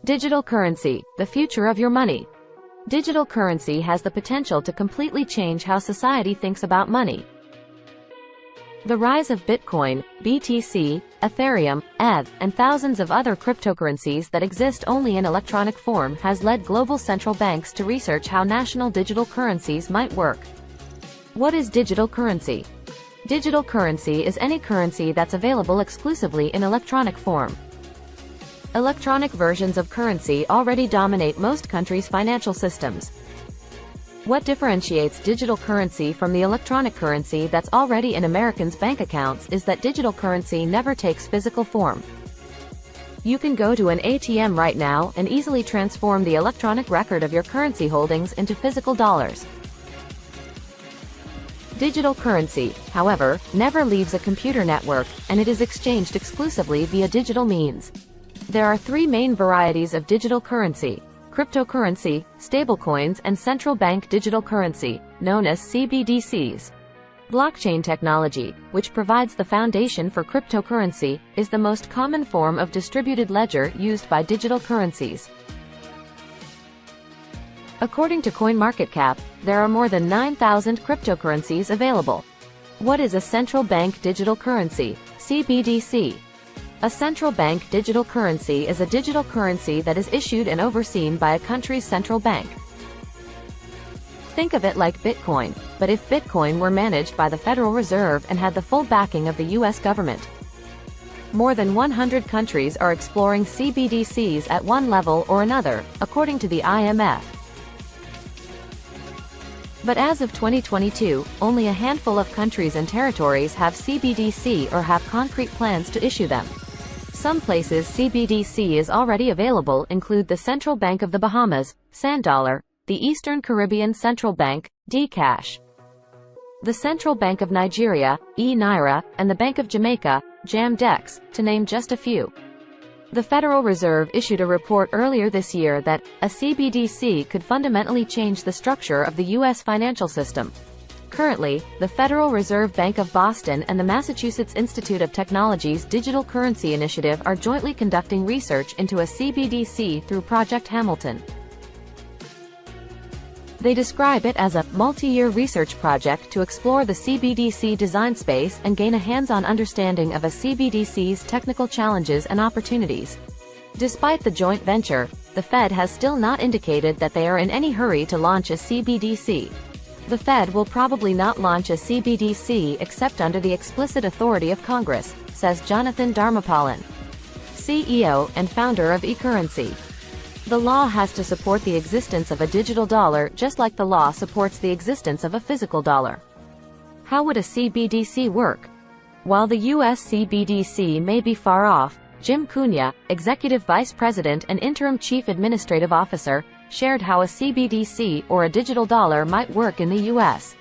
Digital currency, the future of your money. Digital currency has the potential to completely change how society thinks about money. The rise of Bitcoin, BTC, Ethereum, ETH, and thousands of other cryptocurrencies that exist only in electronic form has led global central banks to research how national digital currencies might work. What is digital currency? Digital currency is any currency that's available exclusively in electronic form. Electronic versions of currency already dominate most countries' financial systems. What differentiates digital currency from the electronic currency that's already in Americans' bank accounts is that digital currency never takes physical form. You can go to an ATM right now and easily transform the electronic record of your currency holdings into physical dollars. Digital currency, however, never leaves a computer network, and it is exchanged exclusively via digital means. There are three main varieties of digital currency: cryptocurrency, stablecoins, and central bank digital currency, known as CBDCs. Blockchain technology, which provides the foundation for cryptocurrency, is the most common form of distributed ledger used by digital currencies. According to CoinMarketCap, there are more than 9,000 cryptocurrencies available. What is a central bank digital currency, CBDC? A central bank digital currency is a digital currency that is issued and overseen by a country's central bank. Think of it like Bitcoin, but if Bitcoin were managed by the Federal Reserve and had the full backing of the U.S. government. More than 100 countries are exploring CBDCs at one level or another, according to the IMF. But as of 2022, only a handful of countries and territories have CBDC or have concrete plans to issue them. Some places CBDC is already available include the Central Bank of the Bahamas, SandDollar, the Eastern Caribbean Central Bank, Dcash, the Central Bank of Nigeria, eNaira, and the Bank of Jamaica, JamDex, to name just a few. The Federal Reserve issued a report earlier this year that a CBDC could fundamentally change the structure of the U.S. financial system. Currently, the Federal Reserve Bank of Boston and the Massachusetts Institute of Technology's Digital Currency Initiative are jointly conducting research into a CBDC through Project Hamilton. They describe it as a multi-year research project to explore the CBDC design space and gain a hands-on understanding of a CBDC's technical challenges and opportunities. Despite the joint venture, the Fed has still not indicated that they are in any hurry to launch a CBDC. The Fed will probably not launch a CBDC except under the explicit authority of Congress, says Jonathan Dharmapalan, CEO and founder of eCurrency. The law has to support the existence of a digital dollar just like the law supports the existence of a physical dollar. How would a CBDC work? While the U.S. CBDC may be far off, Jim Cunha, Executive Vice President and Interim Chief Administrative Officer, shared how a CBDC or a digital dollar might work in the U.S.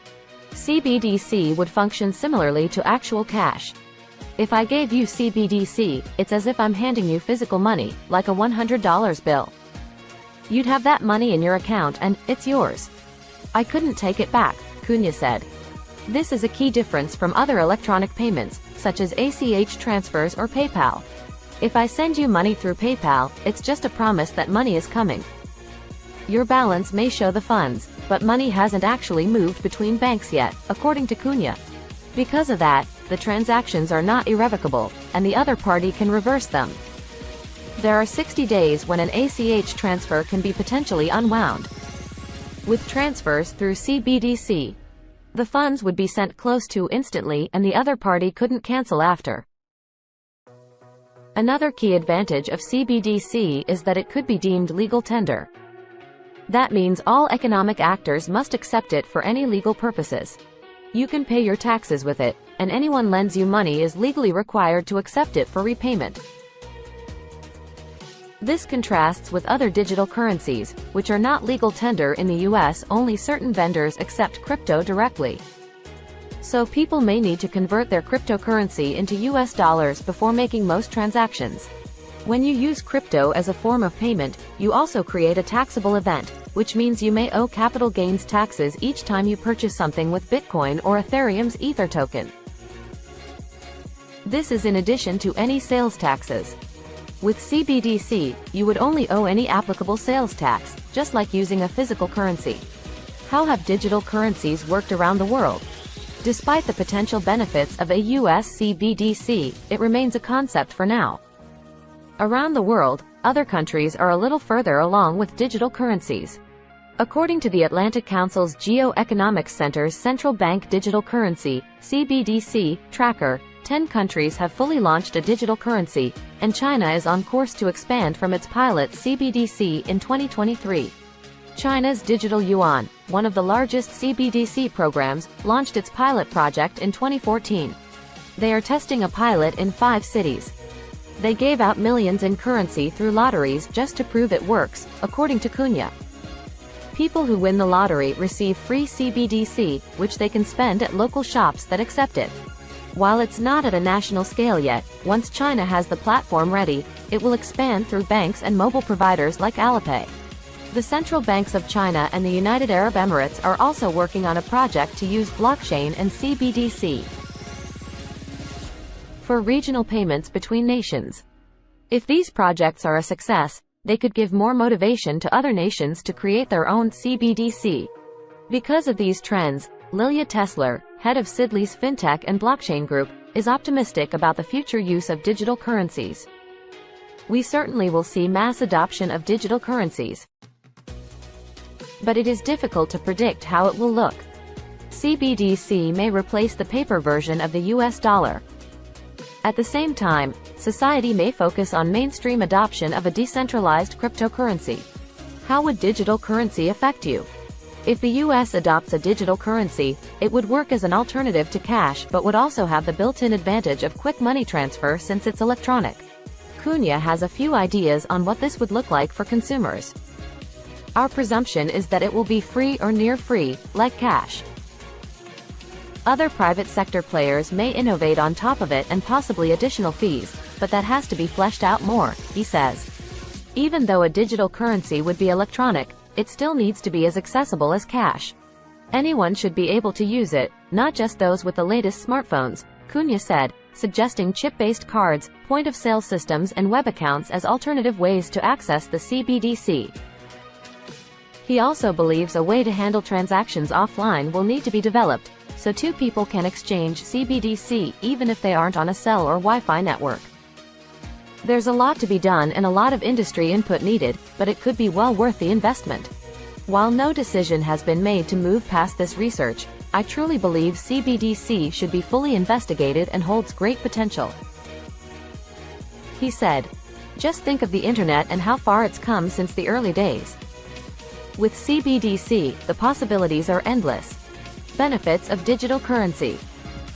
CBDC would function similarly to actual cash. If I gave you CBDC, it's as if I'm handing you physical money, like a $100 bill. You'd have that money in your account and it's yours. I couldn't take it back, Cunha said. This is a key difference from other electronic payments, such as ACH transfers or PayPal. If I send you money through PayPal, it's just a promise that money is coming. Your balance may show the funds, but money hasn't actually moved between banks yet, according to Cunha. Because of that, the transactions are not irrevocable, and the other party can reverse them. There are 60 days when an ACH transfer can be potentially unwound. With transfers through CBDC, the funds would be sent close to instantly and the other party couldn't cancel after. Another key advantage of CBDC is that it could be deemed legal tender. That means all economic actors must accept it for any legal purposes. You can pay your taxes with it, and anyone lends you money is legally required to accept it for repayment. This contrasts with other digital currencies, which are not legal tender in the US. Only certain vendors accept crypto directly. So people may need to convert their cryptocurrency into US dollars before making most transactions. When you use crypto as a form of payment, you also create a taxable event, which means you may owe capital gains taxes each time you purchase something with Bitcoin or Ethereum's Ether token. This is in addition to any sales taxes. With CBDC, you would only owe any applicable sales tax, just like using a physical currency. How have digital currencies worked around the world? Despite the potential benefits of a US CBDC, it remains a concept for now. Around the world, other countries are a little further along with digital currencies. According to the Atlantic Council's Geo-Economics Center's Central Bank Digital Currency, CBDC, tracker, 10 countries have fully launched a digital currency, and China is on course to expand from its pilot CBDC in 2023. China's Digital Yuan, one of the largest CBDC programs, launched its pilot project in 2014. They are testing a pilot in 5 cities. They gave out millions in currency through lotteries just to prove it works, according to Cunha. People who win the lottery receive free CBDC, which they can spend at local shops that accept it. While it's not at a national scale yet, once China has the platform ready, it will expand through banks and mobile providers like Alipay. The central banks of China and the United Arab Emirates are also working on a project to use blockchain and CBDC for regional payments between nations. If these projects are a success, they could give more motivation to other nations to create their own CBDC. Because of these trends, Lilia Tesler, head of Sidley's FinTech and Blockchain Group, is optimistic about the future use of digital currencies. We certainly will see mass adoption of digital currencies, but it is difficult to predict how it will look. CBDC may replace the paper version of the US dollar. At the same time, society may focus on mainstream adoption of a decentralized cryptocurrency. How would digital currency affect you? If the US adopts a digital currency, it would work as an alternative to cash but would also have the built-in advantage of quick money transfer since it's electronic. Cunha has a few ideas on what this would look like for consumers. Our presumption is that it will be free or near free, like cash. Other private sector players may innovate on top of it and possibly additional fees, but that has to be fleshed out more, he says. Even though a digital currency would be electronic, it still needs to be as accessible as cash. Anyone should be able to use it, not just those with the latest smartphones, Cunha said, suggesting chip-based cards, point-of-sale systems and web accounts as alternative ways to access the CBDC. He also believes a way to handle transactions offline will need to be developed, so two people can exchange CBDC even if they aren't on a cell or Wi-Fi network. There's a lot to be done and a lot of industry input needed, but it could be well worth the investment. While no decision has been made to move past this research, I truly believe CBDC should be fully investigated and holds great potential. He said, "Just think of the internet and how far it's come since the early days. With CBDC, the possibilities are endless." Benefits of digital currency.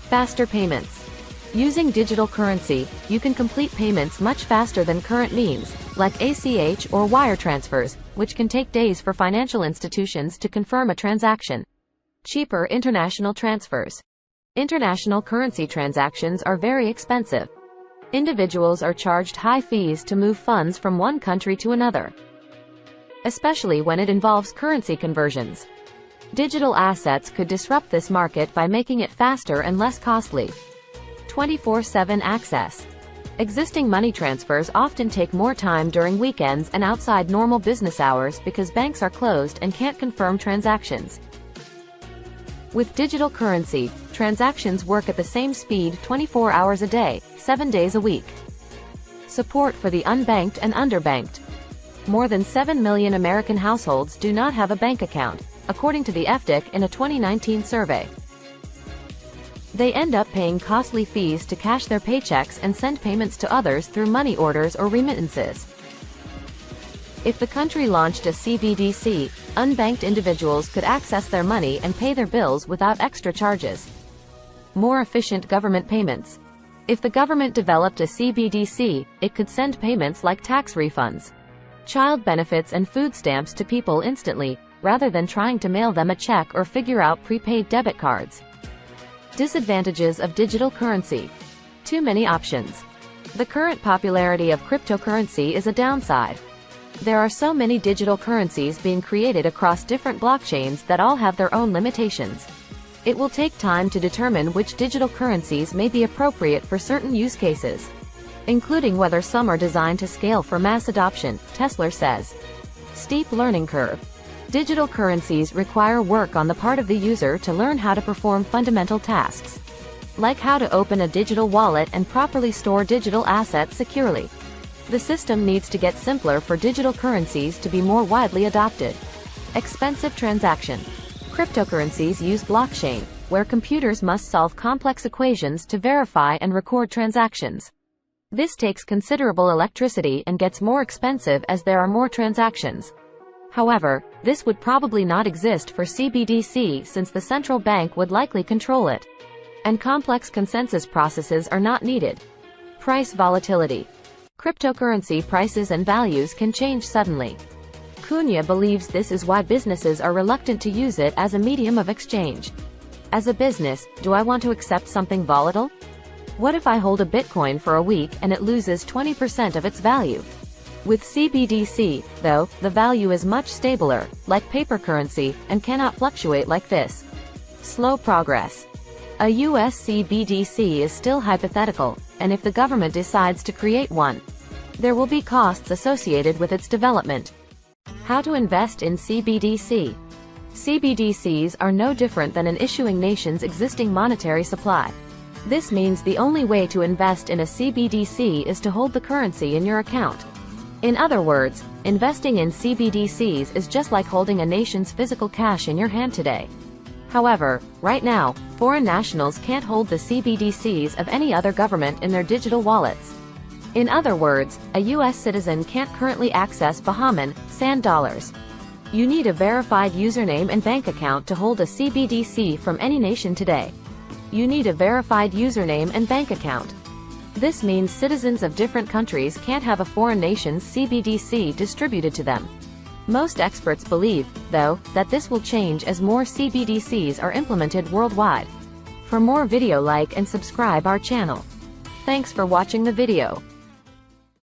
Faster payments. Using digital currency, you can complete payments much faster than current means, like ACH or wire transfers, which can take days for financial institutions to confirm a transaction. Cheaper international transfers. International currency transactions are very expensive. Individuals are charged high fees to move funds from one country to another, especially when it involves currency conversions. Digital assets could disrupt this market by making it faster and less costly. 24/7 access. Existing money transfers often take more time during weekends and outside normal business hours because banks are closed and can't confirm transactions. With digital currency, transactions work at the same speed 24 hours a day, 7 days a week. Support for the unbanked and underbanked. More than 7 million American households do not have a bank account, according to the FDIC in a 2019 survey. They end up paying costly fees to cash their paychecks and send payments to others through money orders or remittances. If the country launched a CBDC, unbanked individuals could access their money and pay their bills without extra charges. More efficient government payments. If the government developed a CBDC, it could send payments like tax refunds, child benefits and food stamps to people instantly, rather than trying to mail them a check or figure out prepaid debit cards. Disadvantages of digital currency. Too many options. The current popularity of cryptocurrency is a downside. There are so many digital currencies being created across different blockchains that all have their own limitations. It will take time to determine which digital currencies may be appropriate for certain use cases. including whether some are designed to scale for mass adoption, Tesler says. Steep learning curve. Digital currencies require work on the part of the user to learn how to perform fundamental tasks, like how to open a digital wallet and properly store digital assets securely. The system needs to get simpler for digital currencies to be more widely adopted. Expensive transaction. Cryptocurrencies use blockchain, where computers must solve complex equations to verify and record transactions. This takes considerable electricity and gets more expensive as there are more transactions. However, this would probably not exist for CBDC since the central bank would likely control it, and complex consensus processes are not needed. Price volatility. Cryptocurrency prices and values can change suddenly. Cunha believes this is why businesses are reluctant to use it as a medium of exchange. As a business, do I want to accept something volatile? What if I hold a Bitcoin for a week and it loses 20% of its value? With CBDC, though, the value is much stabler, like paper currency, and cannot fluctuate like this. Slow progress. A US CBDC is still hypothetical, and if the government decides to create one, there will be costs associated with its development. How to invest in CBDC. CBDCs are no different than an issuing nation's existing monetary supply. This means the only way to invest in a CBDC is to hold the currency in your account. In other words, investing in CBDCs is just like holding a nation's physical cash in your hand today. However, right now, foreign nationals can't hold the CBDCs of any other government in their digital wallets. In other words, a US citizen can't currently access Bahamian sand dollars. You need a verified username and bank account to hold a CBDC from any nation today. You need a verified username and bank account. This means citizens of different countries can't have a foreign nation's CBDC distributed to them. Most experts believe, though, that this will change as more CBDCs are implemented worldwide. For more video, like and subscribe our channel. Thanks for watching the video.